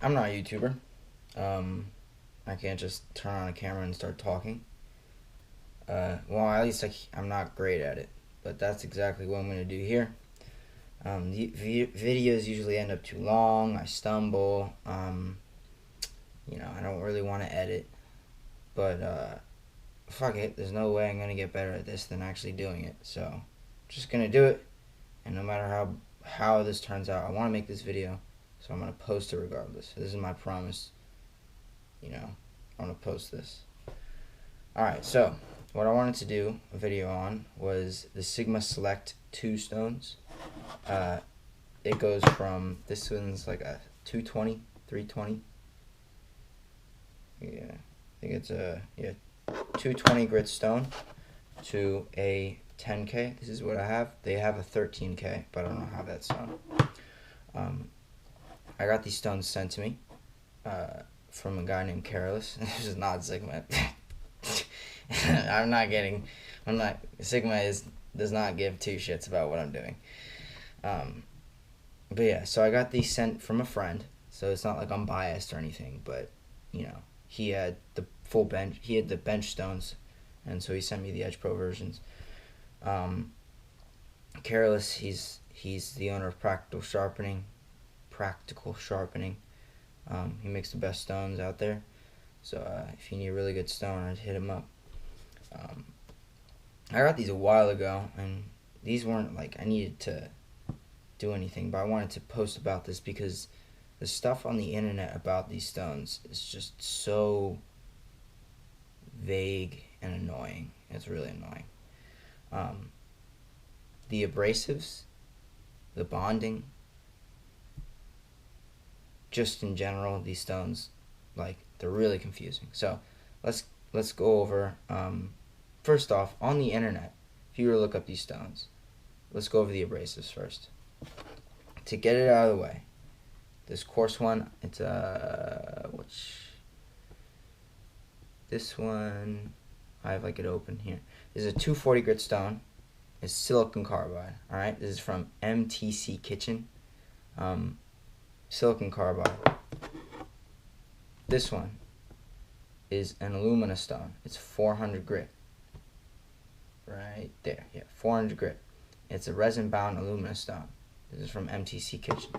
I'm not a YouTuber. I can't just turn on a camera and start talking. Well, at least I'm not great at it, but that's exactly what I'm going to do here. The videos usually end up too long. I stumble. I don't really want to edit, but fuck it. There's no way I'm going to get better at this than actually doing it. So, I'm just going to do it, and no matter how this turns out, I want to make this video, so I'm going to post it regardless. This is my promise. I want to post this. Alright, so what I wanted to do a video on was the Sigma Select 2 stones. It goes from, this one's like a 220, 320. Yeah, I think it's a 220 grit stone to a 10K. This is what I have. They have a 13K, but I don't have that stone. I got these stones sent to me from a guy named Careless. This is not Sigma. Sigma does not give two shits about what I'm doing. But yeah, so I got these sent from a friend, so it's not like I'm biased or anything, but he had the full bench, he had the bench stones, and so he sent me the Edge Pro versions. Careless, he's the owner of Practical Sharpening. He makes the best stones out there, so if you need a really good stone, I'd hit him up. I got these a while ago, and these weren't like I needed to do anything, but I wanted to post about this because the stuff on the internet about these stones is just so vague and annoying. It's really annoying. The abrasives, the bonding, just in general, these stones, like, they're really confusing. So let's go over. First off, on the internet, if you were to look up these stones, let's go over the abrasives first. To get it out of the way, this coarse one, it's this one, I have like it open here. This is a 240 grit stone. It's silicon carbide. All right, this is from MTC Kitchen. Silicon carbide. This one is an alumina stone. It's 400 grit. Right there, yeah, 400 grit. It's a resin-bound alumina stone. This is from MTC Kitchen.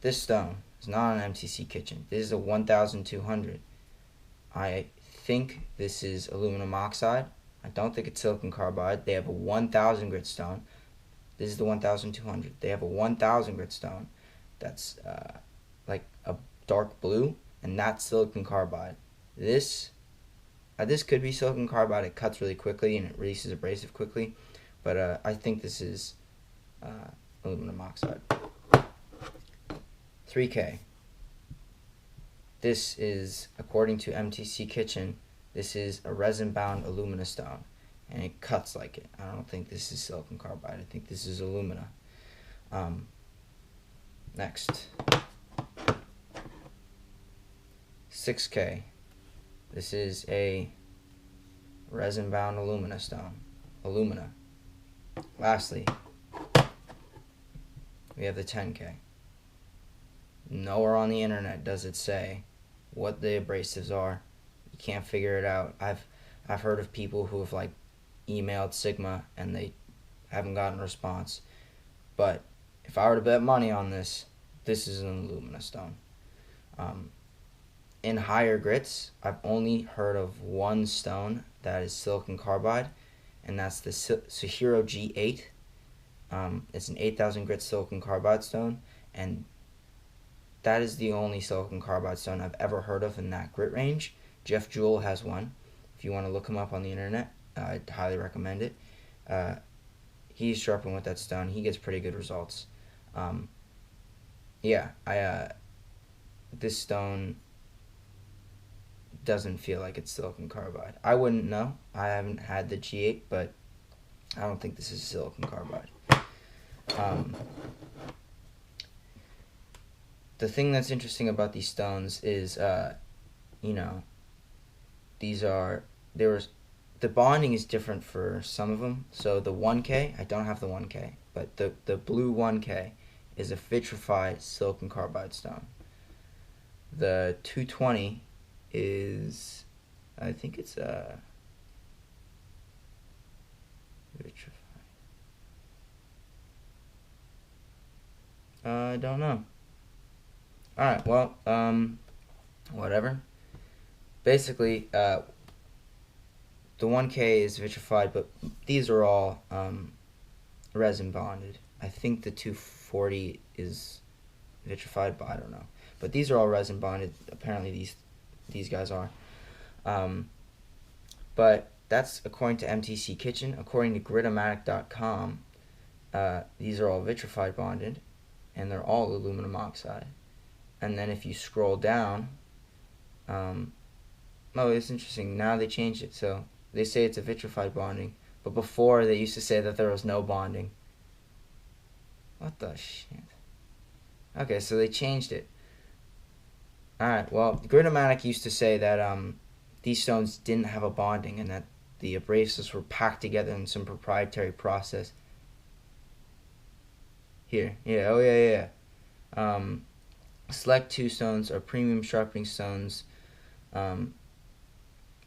This stone is not an MTC Kitchen. This is a 1200. I think this is aluminum oxide. I don't think it's silicon carbide. They have a 1000 grit stone. This is the 1200. They have a 1000 grit stone that's like a dark blue, and that's silicon carbide. This could be silicon carbide. It cuts really quickly and it releases abrasive quickly, but I think this is aluminum oxide. 3K. This is, according to MTC Kitchen, this is a resin-bound alumina stone, and it cuts like it. I don't think this is silicon carbide. I think this is alumina. Next. 6K. This is a resin-bound alumina stone. Alumina. Lastly, we have the 10K. Nowhere on the internet does it say what the abrasives are. You can't figure it out. I've heard of people who have like emailed Sigma and they haven't gotten a response. But if I were to bet money on this, this is an alumina stone. In higher grits, I've only heard of one stone that is silicon carbide, and that's the Sahiro G8. It's an 8000 grit silicon carbide stone, and that is the only silicon carbide stone I've ever heard of in that grit range. Jeff Jewell has one. If you want to look him up on the internet, I'd highly recommend it. He's sharpening with that stone. He gets pretty good results. This stone doesn't feel like it's silicon carbide. I wouldn't know. I haven't had the G8, but I don't think this is silicon carbide. The thing that's interesting about these stones is, the bonding is different for some of them. So the 1K, I don't have the 1K, but the blue 1K is a vitrified silicon carbide stone. The 220 is, I think it's a vitrified. I don't know. Alright, well, whatever. Basically, the 1K is vitrified, but these are all resin bonded. I think the 240 is vitrified, but I don't know. But these are all resin bonded. Apparently these guys are. But that's according to MTC Kitchen. According to gritomatic.com, these are all vitrified bonded, and they're all aluminum oxide. And then if you scroll down, oh, it's interesting. Now they changed it, so they say it's a vitrified bonding, but before they used to say that there was no bonding. What the shit? Okay, so they changed it. Alright, well, Gritomatic used to say that these stones didn't have a bonding and that the abrasives were packed together in some proprietary process. Here, yeah, oh yeah. Select 2 stones are premium sharpening stones.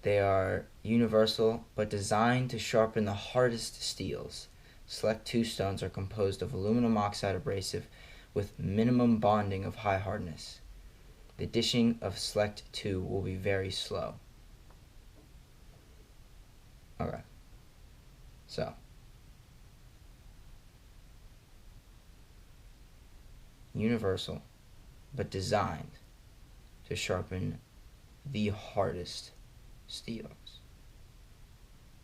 They are universal, but designed to sharpen the hardest steels. Select 2 stones are composed of aluminum oxide abrasive with minimum bonding of high hardness. The dishing of Select 2 will be very slow. Okay. So. Universal, but designed to sharpen the hardest steels.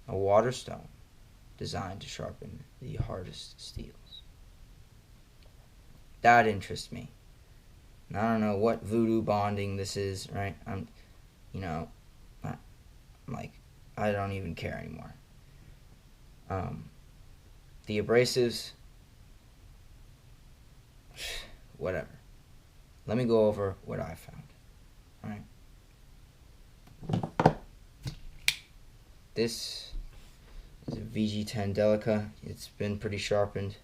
A water stone designed to sharpen the hardest steels. That interests me. And I don't know what voodoo bonding this is, right? I'm like, I don't even care anymore. The abrasives, whatever. Let me go over what I found. Alright. This is a VG10 Delica. It's been pretty sharpened.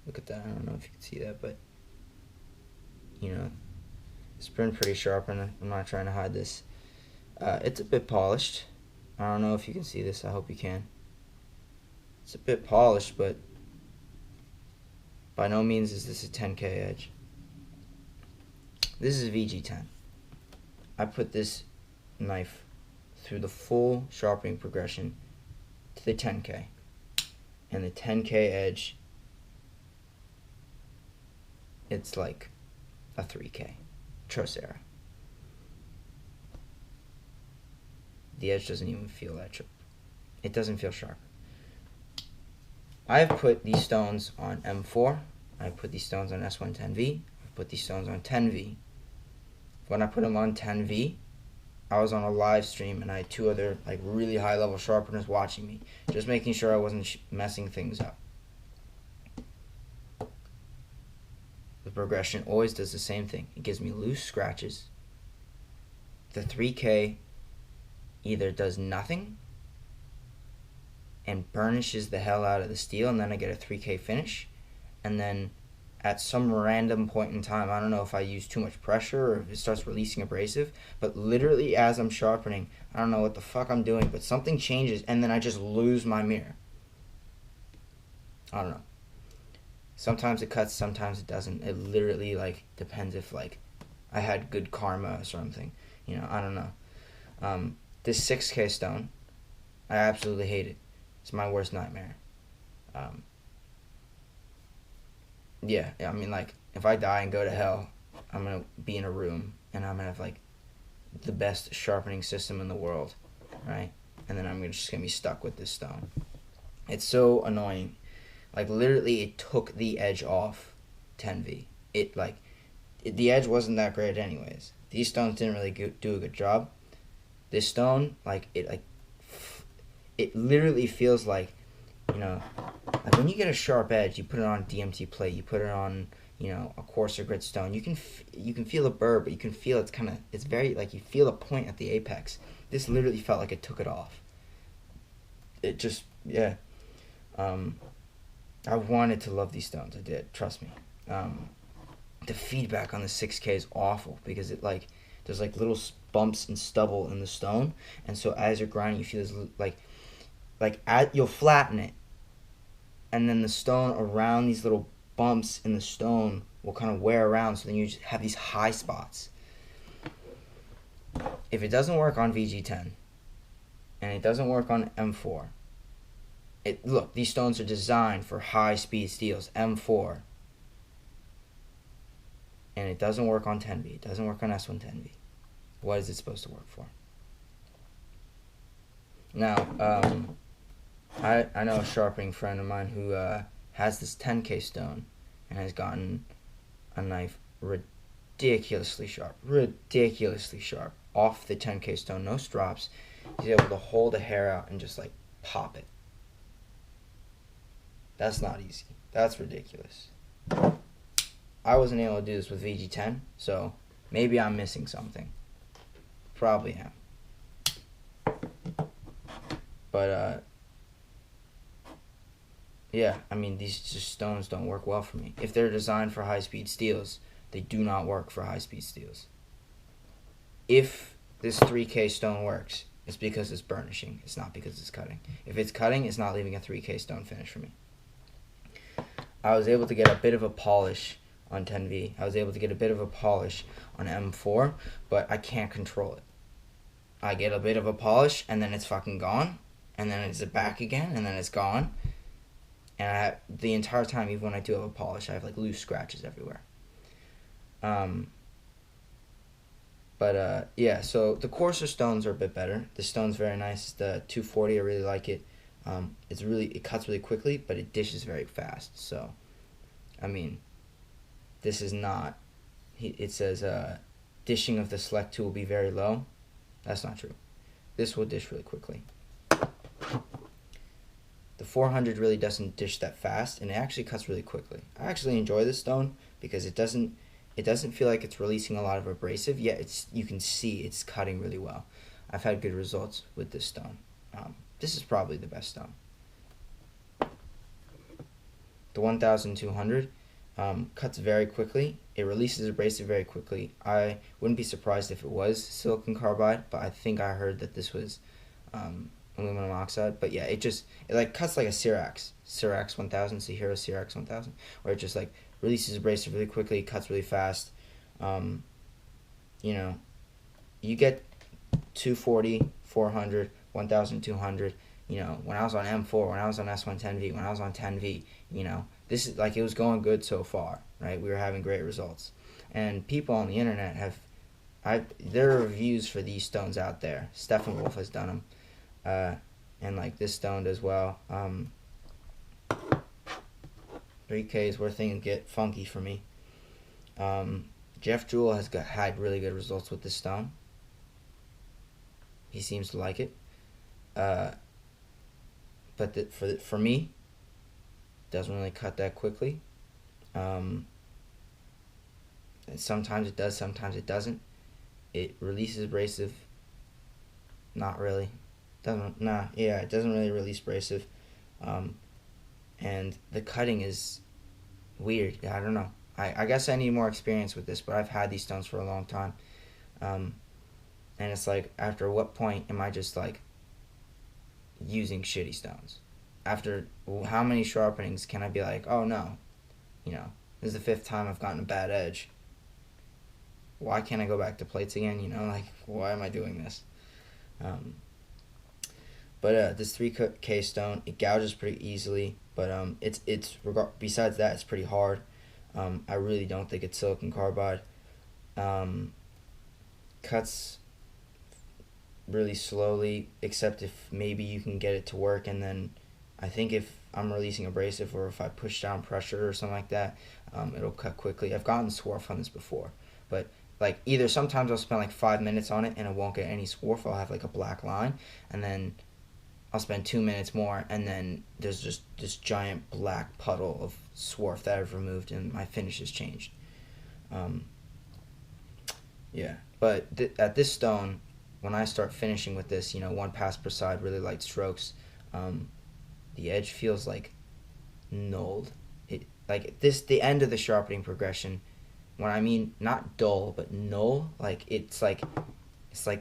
Look at that. I don't know if you can see that, but it's been pretty sharpened. I'm not trying to hide this. It's a bit polished. I don't know if you can see this. I hope you can. It's a bit polished, but by no means is this a 10K edge. This is VG10. I put this knife through the full sharpening progression to the 10K. And the 10K edge, it's like a 3K. Trocera. The edge doesn't even feel that sharp. It doesn't feel sharp. I've put these stones on M4. I put these stones on S110V. I put these stones on 10V. When I put them on 10V, I was on a live stream and I had 2 other like really high level sharpeners watching me, just making sure I wasn't messing things up. The progression always does the same thing. It gives me loose scratches. The 3K either does nothing and burnishes the hell out of the steel, and then I get a 3K finish, and then at some random point in time, I don't know if I use too much pressure or if it starts releasing abrasive, but literally as I'm sharpening, I don't know what the fuck I'm doing, but something changes and then I just lose my mirror. I don't know. Sometimes it cuts, sometimes it doesn't. It literally like depends if like I had good karma or something. I don't know. This 6K stone, I absolutely hate it. It's my worst nightmare. Yeah, I mean, like, if I die and go to hell, I'm going to be in a room, and I'm going to have, like, the best sharpening system in the world, right? And then I'm just going to be stuck with this stone. It's so annoying. Like, literally, it took the edge off 10V. The edge wasn't that great anyways. These stones didn't really do a good job. This stone, it literally feels like, like when you get a sharp edge, you put it on a DMT plate, you put it on, a coarser grit stone. You can feel the burr, but you can feel it's very, like, you feel a point at the apex. This literally felt like it took it off. It just, yeah. I wanted to love these stones. I did. Trust me. The feedback on the 6K is awful because there's like little bumps and stubble in the stone, and so as you're grinding, you feel this you'll flatten it, and then the stone around these little bumps in the stone will kind of wear around, so then you just have these high spots. If it doesn't work on VG10 and it doesn't work on M4, look, these stones are designed for high speed steels, M4, and it doesn't work on 10V, it doesn't work on S110V. What is it supposed to work for? Now, I know a sharpening friend of mine who has this 10K stone and has gotten a knife ridiculously sharp off the 10K stone, no strops. He's able to hold a hair out and just like pop it. That's not easy. That's ridiculous. I wasn't able to do this with VG10, so maybe I'm missing something. Probably am. But yeah, I mean, these just stones don't work well for me. If they're designed for high-speed steels, they do not work for high-speed steels. If this 3K stone works, it's because it's burnishing. It's not because it's cutting. If it's cutting, it's not leaving a 3K stone finish for me. I was able to get a bit of a polish on 10V. I was able to get a bit of a polish on M4, but I can't control it. I get a bit of a polish, and then it's fucking gone, and then it's back again, and then it's gone. And the entire time, even when I do have a polish, I have like loose scratches everywhere. Yeah, so the coarser stones are a bit better. The stone's very nice. The 240, I really like it. It cuts really quickly, but it dishes very fast. So, I mean, this is not. It says dishing of the select tool will be very low. That's not true. This will dish really quickly. The 400 really doesn't dish that fast, and it actually cuts really quickly. I actually enjoy this stone because it doesn't feel like it's releasing a lot of abrasive, yet you can see it's cutting really well. I've had good results with this stone. This is probably the best stone. The 1200 cuts very quickly. It releases abrasive very quickly. I wouldn't be surprised if it was silicon carbide, but I think I heard that this was aluminum oxide. But yeah, it like cuts like a Cyrax 1000, Sahara Cyrax 1000, where it just like releases abrasive really quickly, cuts really fast. You know, you get 240, 400, 1200. You know, when I was on M4, when I was on S110V, when I was on 10V, you know, this is like, it was going good so far, right? We were having great results, and people on the internet there are reviews for these stones out there. Stephen Wolf has done them, and like this stone as well. 3K is where things get funky for me. Jeff Jewell has had really good results with this stone. He seems to like it. But for me, it doesn't really cut that quickly. And sometimes it does, sometimes it doesn't. It releases abrasive. Not really. It doesn't really release abrasive. And the cutting is weird. I don't know. I guess I need more experience with this, but I've had these stones for a long time. And it's like, after what point am I just like using shitty stones? After how many sharpenings can I be like, oh no, you know, this is the 5th time I've gotten a bad edge. Why can't I go back to plates again? You know, like, why am I doing this? This 3K stone, it gouges pretty easily, but besides that, it's pretty hard. I really don't think it's silicon carbide. Cuts really slowly, except if maybe you can get it to work, and then I think if I'm releasing abrasive or if I push down pressure or something like that, it'll cut quickly. I've gotten swarf on this before, but like either sometimes I'll spend like 5 minutes on it and it won't get any swarf. I'll have like a black line, and then I'll spend 2 minutes more, and then there's just this giant black puddle of swarf that I've removed, and my finish has changed. Yeah, but at this stone, when I start finishing with this, you know, 1 pass per side, really light strokes, the edge feels like nulled. The end of the sharpening progression, when I mean not dull but null, it's like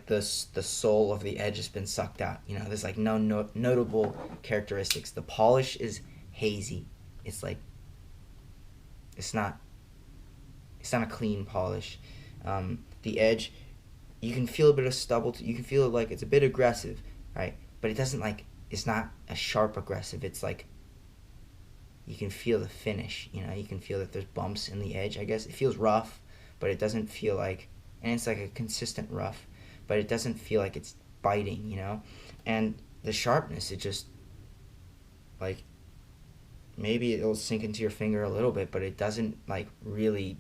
the soul of the edge has been sucked out. There's like no notable characteristics. The polish is hazy. It's like it's not a clean polish. The edge, you can feel a bit of stubble. You can feel like it's a bit aggressive, right? But it doesn't it's not a sharp aggressive. It's like you can feel the finish. You can feel that there's bumps in the edge. I guess it feels rough, but it doesn't feel like, and it's like a consistent rough, but it doesn't feel like it's biting. And the sharpness, it just maybe it'll sink into your finger a little bit, but it doesn't really,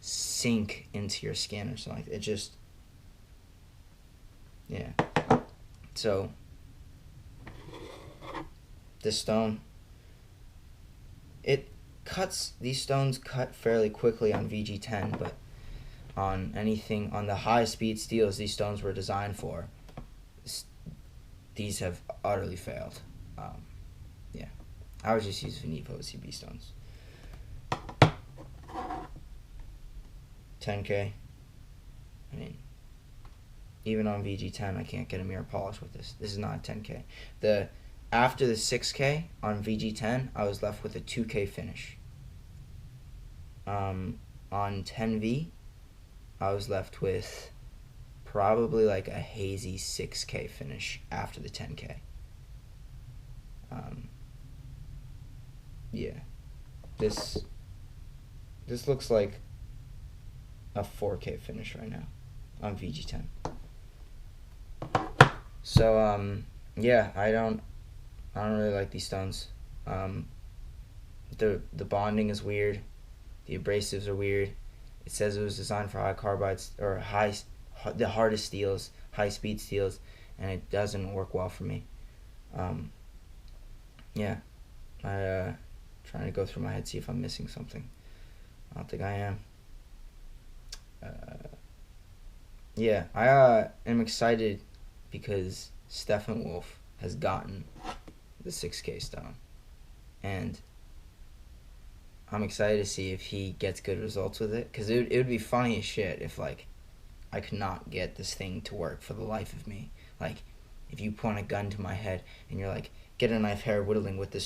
sink into your skin or something. It just, yeah. So this stone, these stones cut fairly quickly on VG10, but on the high speed steels these stones were designed for, these have utterly failed. Yeah, I would just use Venevo CB stones. 10K. I mean, even on VG10, I can't get a mirror polish with this. This is not a 10K. After the 6K on VG10, I was left with a 2K finish. On 10V, I was left with probably a hazy 6K finish after the 10K. Yeah. This looks like a 4K finish right now on VG10. So, yeah, I don't really like these stones. The bonding is weird. The abrasives are weird. It says it was designed for high carbides or the hardest steels, high speed steels, and it doesn't work well for me. Yeah, trying to go through my head, see if I'm missing something. I don't think I am. Yeah, I am excited because Steppenwolf has gotten the 6K stone, and I'm excited to see if he gets good results with it, because it would be funny as shit if I could not get this thing to work for the life of me. If you point a gun to my head and you're like, get a knife hair whittling with this